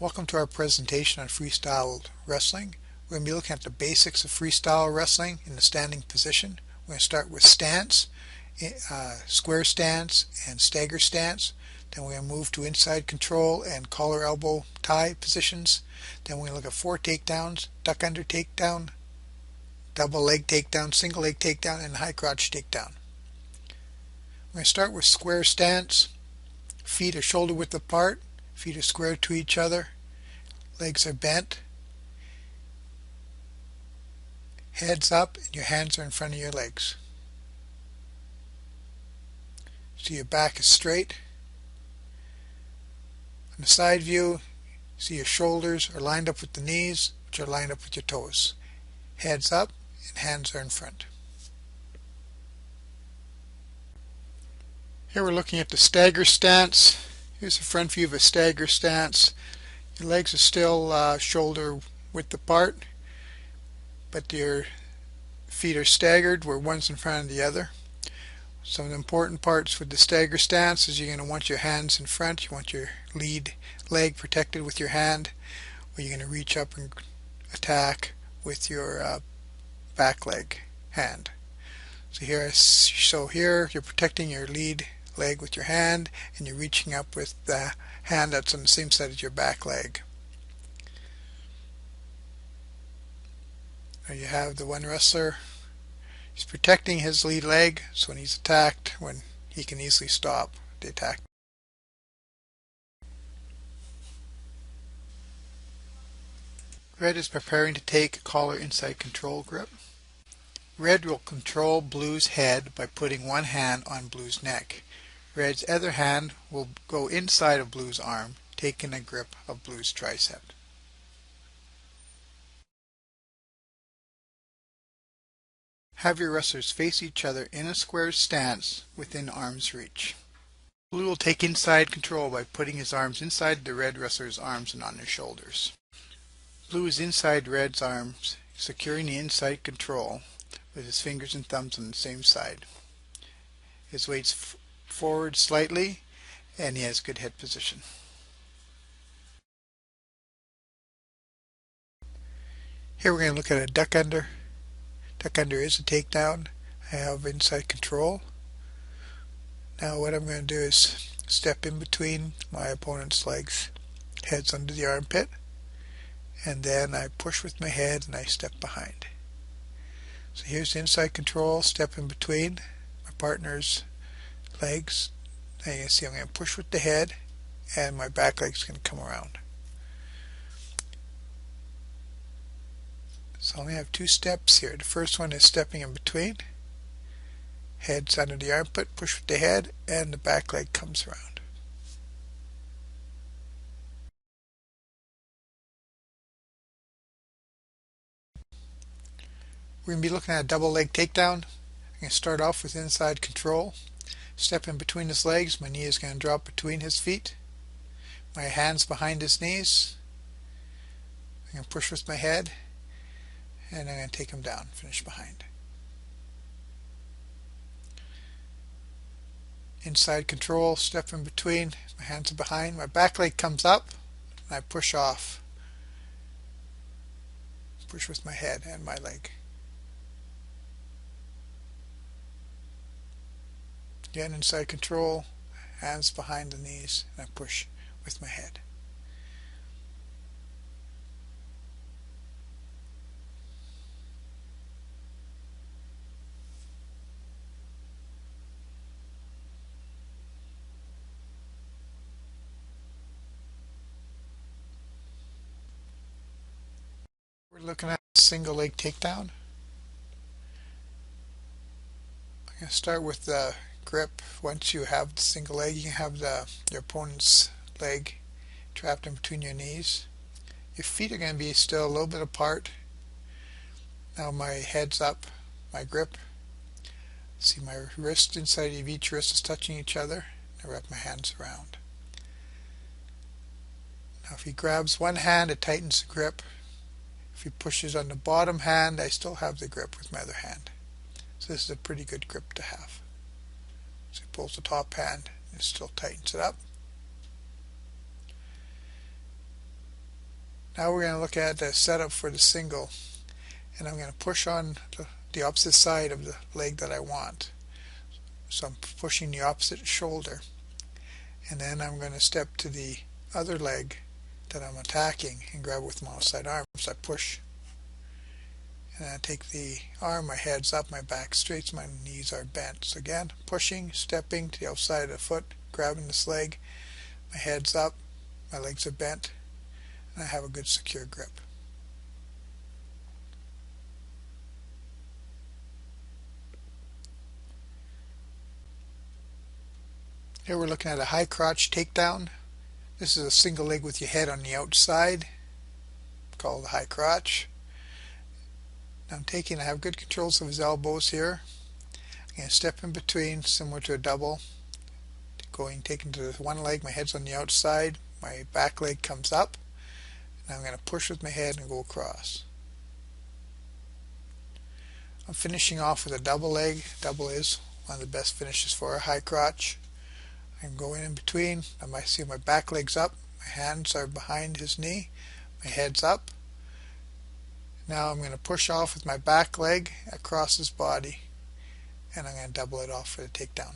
Welcome to our presentation on freestyle wrestling. We're going to be looking at the basics of freestyle wrestling in the standing position. We're going to start with stance, square stance, and stagger stance. Then we're going to move to inside control and collar elbow tie positions. Then we're going to look at 4 takedowns, duck under takedown, double leg takedown, single leg takedown, and high crotch takedown. We're going to start with square stance. Feet are shoulder width apart. Feet are square to each other. Legs are bent. Heads up and your hands are in front of your legs. So your back is straight. On the side view, see your shoulders are lined up with the knees, which are lined up with your toes. Heads up and hands are in front. Here we're looking at the stagger stance. Here's a front view of a stagger stance. Your legs are still shoulder width apart, but your feet are staggered where one's in front of the other. Some of the important parts with the stagger stance is you're going to want your hands in front. You want your lead leg protected with your hand, or you're going to reach up and attack with your back leg hand. So here you're protecting your lead leg with your hand, and you're reaching up with the hand that's on the same side as your back leg. There you have the one wrestler. He's protecting his lead leg, so when he's attacked, he can easily stop the attack. Red is preparing to take a collar inside control grip. Red will control Blue's head by putting one hand on Blue's neck. Red's other hand will go inside of Blue's arm, taking a grip of Blue's tricep. Have your wrestlers face each other in a square stance within arm's reach. Blue will take inside control by putting his arms inside the red wrestler's arms and on his shoulders. Blue is inside Red's arms, securing the inside control with his fingers and thumbs on the same side. His weight's forward slightly, and he has good head position. Here we're going to look at a duck under. Duck under is a takedown. I have inside control. Now what I'm going to do is step in between my opponent's legs, heads under the armpit, and then I push with my head and I step behind. So here's inside control, step in between my partner's legs. Now you can see I'm going to push with the head and my back leg's going to come around. So I only have 2 steps here. The first one is stepping in between. Head's under the armpit, push with the head, and the back leg comes around. We're going to be looking at a double leg takedown. I'm going to start off with inside control. Step in between his legs. My knee is going to drop between his feet. My hands behind his knees. I'm going to push with my head, and I'm going to take him down, finish behind. Inside control, step in between, my hands are behind, my back leg comes up, and I push off. Push with my head and my leg. Again, inside control, hands behind the knees, and I push with my head. We're looking at a single leg takedown. I'm going to start with the grip. Once you have the single leg, you can have your opponent's leg trapped in between your knees. Your feet are going to be still a little bit apart. Now my head's up, my grip. See my wrist inside of each wrist is touching each other. I wrap my hands around. Now if he grabs one hand, it tightens the grip. If he pushes on the bottom hand, I still have the grip with my other hand. So this is a pretty good grip to have. So he pulls the top hand and it still tightens it up. Now we're going to look at the setup for the single, and I'm going to push on the opposite side of the leg that I want. So I'm pushing the opposite shoulder, and then I'm going to step to the other leg that I'm attacking and grab with my outside arm. So I push, and I take the arm, my head's up, my back straight, my knees are bent. So again, pushing, stepping to the outside of the foot, grabbing this leg, my head's up, my legs are bent, and I have a good secure grip. Here we're looking at a high crotch takedown. This is a single leg with your head on the outside, called the high crotch. Now I have good controls of his elbows here. I'm going to step in between, similar to a double. Taking to one leg, my head's on the outside, my back leg comes up, and I'm going to push with my head and go across. I'm finishing off with a double leg. Double is one of the best finishes for a high crotch. I'm going in between. I might see my back leg's up, my hands are behind his knee, my head's up. Now I'm going to push off with my back leg across his body, and I'm going to double it off for the takedown.